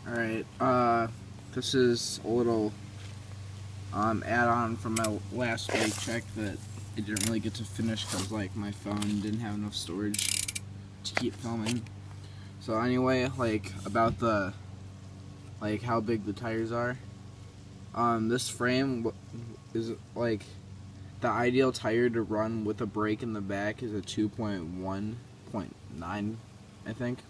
Alright, this is a little add-on from my last bike check that I didn't really get to finish because like my phone didn't have enough storage to keep filming. So anyway, like about the how big the tires are. This frame is like the ideal tire to run with a brake in the back is a 2.1.9, I think.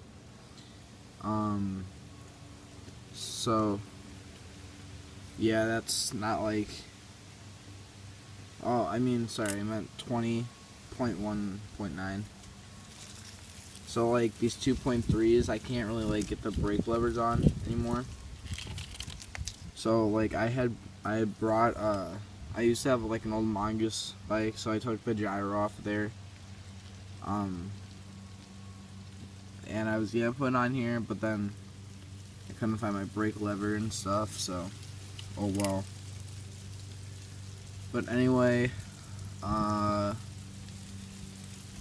So yeah, that's not like, oh, I mean, sorry, I meant 20.1.9. So like these 2.3s, I can't really like get the brake levers on anymore. So like I brought I used to have like an old Mongoose bike, so I took the gyro off there. And I was gonna put it on here, but then I couldn't find my brake lever and stuff, so oh well. But anyway,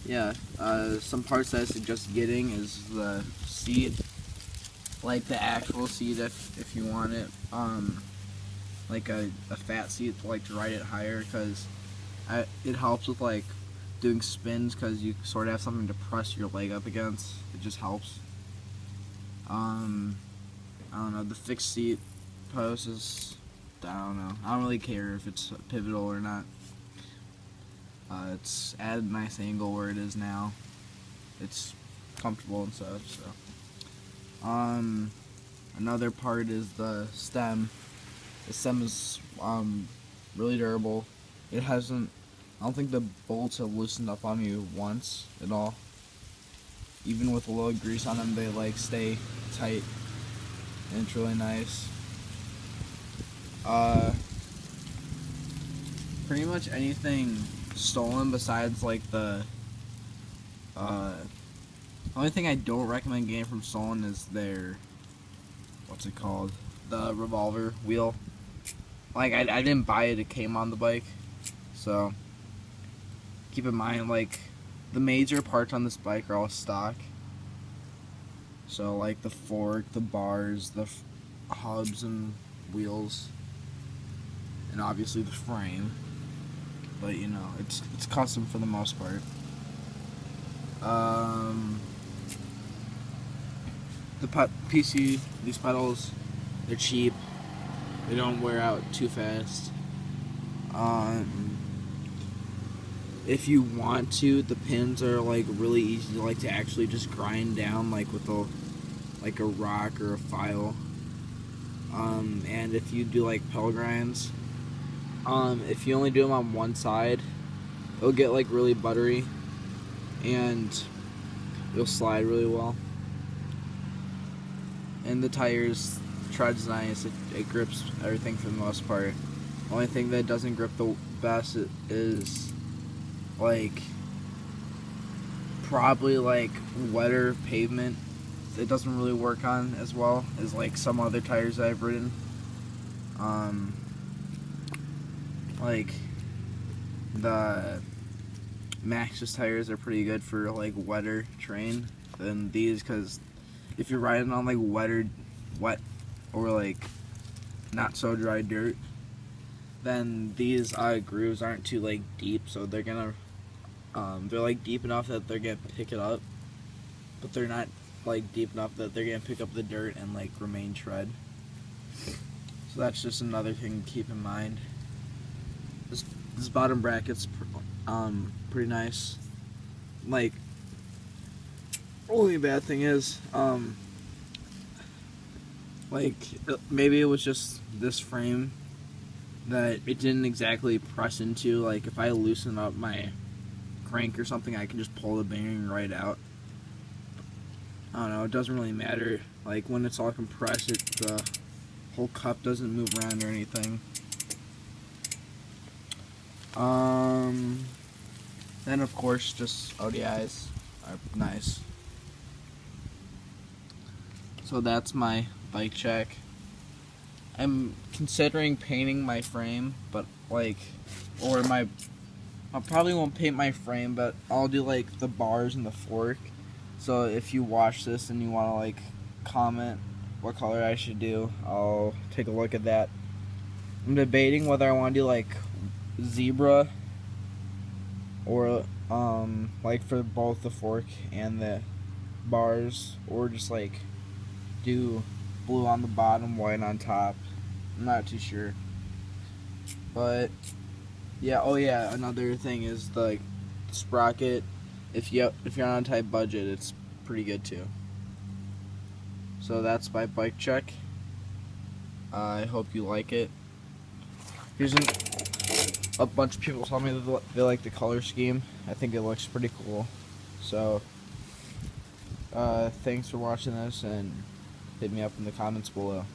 yeah, some parts that I suggest getting is the seat, like the actual seat if you want it, like a fat seat to ride it higher, because it helps with like doing spins, because you sort of have something to press your leg up against. It just helps. I don't know, the fixed seat post is, I don't know, I don't really care if it's pivotal or not. It's at a nice angle where it is now. It's comfortable and stuff, so. Another part is the stem. The stem is really durable. It hasn't, I don't think the bolts have loosened up on me once at all. Even with a little grease on them, they like stay tight, and it's really nice. Pretty much anything stolen besides like the only thing I don't recommend getting from stolen is their, what's it called, the revolver wheel. Like I didn't buy it, it came on the bike, so keep in mind like the major parts on this bike are all stock. So like the fork, the bars, the hubs and wheels, and obviously the frame. But you know, it's custom for the most part. The PC, these pedals, they're cheap. They don't wear out too fast. If you want to, the pins are like really easy to actually just grind down like with a rock or a file. And if you do like pedal grinds, if you only do them on one side, it'll get like really buttery and it'll slide really well. And the tires, tread's nice, it grips everything for the most part. The only thing that doesn't grip the best is like probably like wetter pavement. It doesn't really work on as well as like some other tires I've ridden. Like the Maxxis tires are pretty good for like wetter terrain than these, because if you're riding on like wet or like not so dry dirt, then these grooves aren't too like deep, so they're gonna they're like deep enough that they're gonna pick it up, but they're not like deep enough that they're gonna pick up the dirt and like remain tread. So that's just another thing to keep in mind. This bottom bracket's pretty nice. Like, only bad thing is like maybe it was just this frame that it didn't exactly press into. Like if I loosen up my crank or something, I can just pull the bearing right out. I don't know, it doesn't really matter. Like when it's all compressed, the whole cup doesn't move around or anything. Then of course just ODIs are nice. So that's my bike check. I'm considering painting my frame, but like, I probably won't paint my frame, but I'll do like the bars and the fork. So if you watch this and you want to like comment what color I should do. I'll take a look at that. I'm debating whether I want to do like zebra or like for both the fork and the bars, or just like do blue on the bottom, white on top. I'm not too sure. But yeah, oh yeah, another thing is the sprocket. If you're on a tight budget, it's pretty good too. So that's my bike check. I hope you like it. Here's a bunch of people told me that they like the color scheme. I think it looks pretty cool. So thanks for watching this, and hit me up in the comments below.